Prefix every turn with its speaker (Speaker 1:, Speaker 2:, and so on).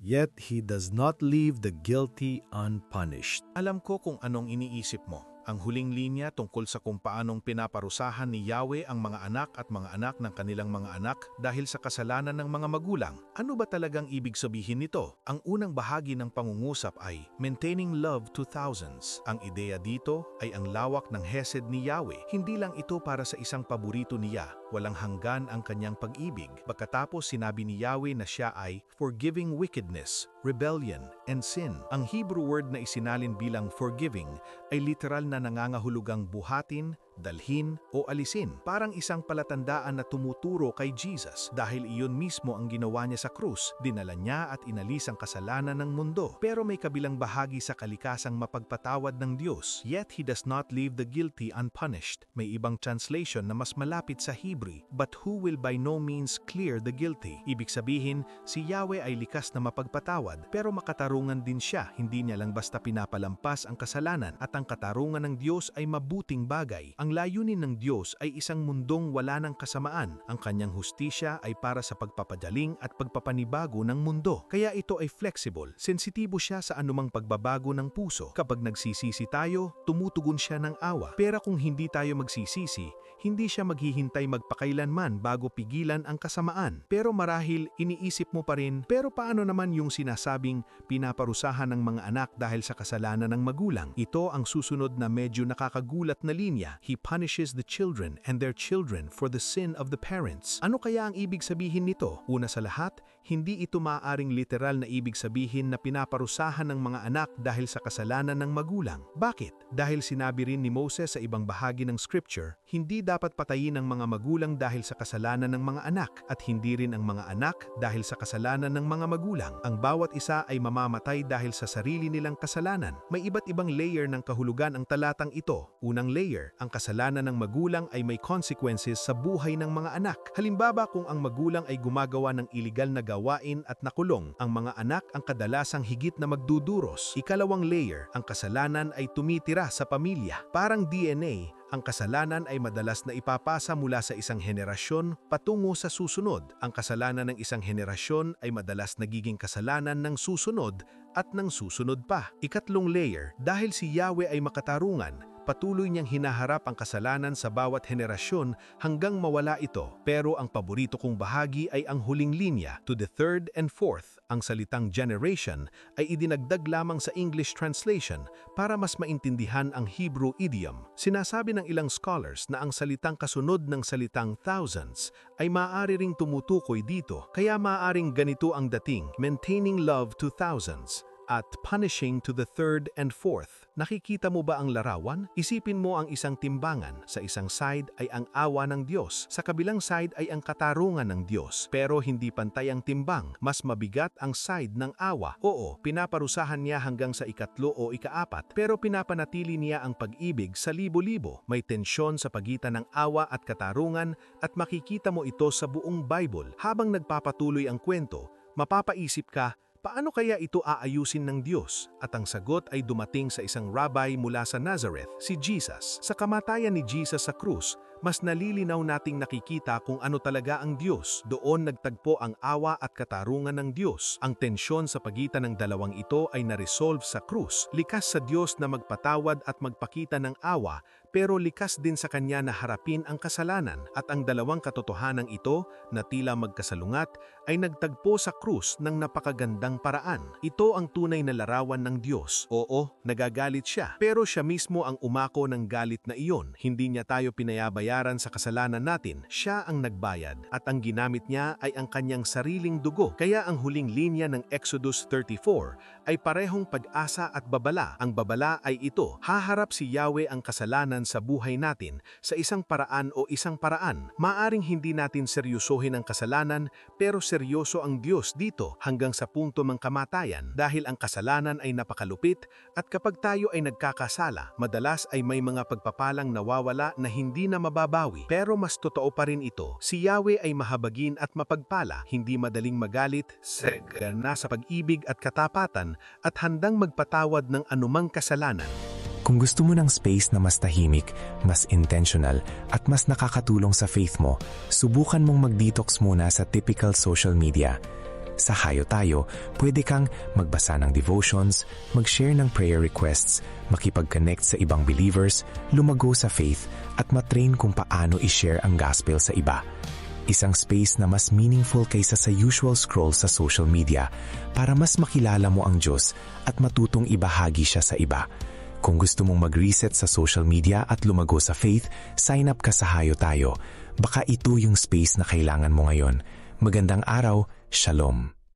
Speaker 1: yet He does not leave the guilty unpunished.
Speaker 2: Alam ko kung anong iniisip mo. Ang huling linya tungkol sa kung paanong pinaparusahan ni Yahweh ang mga anak at mga anak ng kanilang mga anak dahil sa kasalanan ng mga magulang. Ano ba talagang ibig sabihin nito? Ang unang bahagi ng pangungusap ay Maintaining Love to Thousands. Ang ideya dito ay ang lawak ng hesed ni Yahweh. Hindi lang ito para sa isang paborito niya. Walang hanggan ang kanyang pag-ibig. Pagkatapos sinabi ni Yahweh na siya ay forgiving wickedness, rebellion, and sin. Ang Hebrew word na isinalin bilang forgiving ay literal na nangangahulugang buhatin, dalhin o alisin. Parang isang palatandaan na tumuturo kay Jesus dahil iyon mismo ang ginawa niya sa krus. Dinala niya at inalis ang kasalanan ng mundo. Pero may kabilang bahagi sa kalikasang mapagpatawad ng Diyos. Yet He does not leave the guilty unpunished. May ibang translation na mas malapit sa Hebrew, but who will by no means clear the guilty. Ibig sabihin, si Yahweh ay likas na mapagpatawad pero makatarungan din siya. Hindi niya lang basta pinapalampas ang kasalanan at ang katarungan ng Diyos ay mabuting bagay. Ang layunin ng Diyos ay isang mundong wala ng kasamaan. Ang kanyang hustisya ay para sa pagpapadaling at pagpapanibago ng mundo. Kaya ito ay flexible, sensitibo siya sa anumang pagbabago ng puso. Kapag nagsisisi tayo, tumutugon siya ng awa. Pero kung hindi tayo magsisisi, hindi siya maghihintay magpakailanman bago pigilan ang kasamaan. Pero marahil iniisip mo pa rin, pero paano naman yung sinasabing pinaparusahan ng mga anak dahil sa kasalanan ng magulang? Ito ang susunod na medyo nakakagulat na linya. He punishes the children and their children for the sin of the parents. Ano kaya ang ibig sabihin nito? Una sa lahat, hindi ito maaaring literal na ibig sabihin na pinaparusahan ng mga anak dahil sa kasalanan ng magulang. Bakit? Dahil sinabi rin ni Moses sa ibang bahagi ng scripture, hindi dapat patayin ang mga magulang dahil sa kasalanan ng mga anak at hindi rin ang mga anak dahil sa kasalanan ng mga magulang. Ang bawat isa ay mamamatay dahil sa sarili nilang kasalanan. May iba't ibang layer ng kahulugan ang talatang ito. Unang layer, ang kasalanan ng magulang ay may consequences sa buhay ng mga anak. Halimbawa kung ang magulang ay gumagawa ng iligal na gawain at nakulong, ang mga anak ang kadalasang higit na magduduros. Ikalawang layer, ang kasalanan ay tumitira sa pamilya. Parang DNA, ang kasalanan ay madalas na ipapasa mula sa isang henerasyon patungo sa susunod. Ang kasalanan ng isang henerasyon ay madalas nagiging kasalanan ng susunod at ng susunod pa. Ikatlong layer, dahil si Yahweh ay makatarungan, patuloy niyang hinaharap ang kasalanan sa bawat henerasyon hanggang mawala ito. Pero ang paborito kong bahagi ay ang huling linya, to the third and fourth. Ang salitang generation ay idinagdag lamang sa English translation para mas maintindihan ang Hebrew idiom. Sinasabi ng ilang scholars na ang salitang kasunod ng salitang thousands ay maaari ring tumutukoy dito. Kaya maaaring ganito ang dating, maintaining love to thousands at punishing to the third and fourth. Nakikita mo ba ang larawan? Isipin mo ang isang timbangan. Sa isang side ay ang awa ng Diyos. Sa kabilang side ay ang katarungan ng Diyos. Pero hindi pantay ang timbang. Mas mabigat ang side ng awa. Oo, pinaparusahan niya hanggang sa ikatlo o ikaapat. Pero pinapanatili niya ang pag-ibig sa libo-libo. May tensyon sa pagitan ng awa at katarungan at makikita mo ito sa buong Bible. Habang nagpapatuloy ang kwento, mapapaisip ka, paano kaya ito aayusin ng Diyos? At ang sagot ay dumating sa isang rabbi mula sa Nazareth, si Jesus. Sa kamatayan ni Jesus sa krus, mas nalilinaw nating nakikita kung ano talaga ang Diyos. Doon nagtagpo ang awa at katarungan ng Diyos. Ang tensyon sa pagitan ng dalawang ito ay naresolve sa krus. Likas sa Diyos na magpatawad at magpakita ng awa, pero likas din sa Kanya na harapin ang kasalanan. At ang dalawang katotohanang ito, na tila magkasalungat, ay nagtagpo sa krus ng napakagandang paraan. Ito ang tunay na larawan ng Diyos. Oo, nagagalit siya. Pero siya mismo ang umako ng galit na iyon. Hindi niya tayo pinayabayaran sa kasalanan natin. Siya ang nagbayad. At ang ginamit niya ay ang kanyang sariling dugo. Kaya ang huling linya ng Exodus 34 ay parehong pag-asa at babala. Ang babala ay ito. Haharap si Yahweh ang kasalanan sa buhay natin sa isang paraan o isang paraan. Maaring hindi natin seryosohin ang kasalanan, pero seryoso ang Diyos dito hanggang sa punto ng kamatayan dahil ang kasalanan ay napakalupit at kapag tayo ay nagkakasala, madalas ay may mga pagpapalang nawawala na hindi na mababawi. Pero mas totoo pa rin ito. Si Yahweh ay mahabagin at mapagpala, hindi madaling magalit, sagana sa pag-ibig at katapatan at handang magpatawad ng anumang kasalanan.
Speaker 3: Kung gusto mo ng space na mas tahimik, mas intentional, at mas nakakatulong sa faith mo, subukan mong mag-detox muna sa typical social media. Sa Hayo Tayo, pwede kang magbasa ng devotions, mag-share ng prayer requests, makipag-connect sa ibang believers, lumago sa faith, at matrain kung paano i-share ang gospel sa iba. Isang space na mas meaningful kaysa sa usual scroll sa social media para mas makilala mo ang Diyos at matutong ibahagi siya sa iba. Kung gusto mong mag-reset sa social media at lumago sa faith, sign up ka sa Hayo Tayo. Baka ito yung space na kailangan mo ngayon. Magandang araw, Shalom.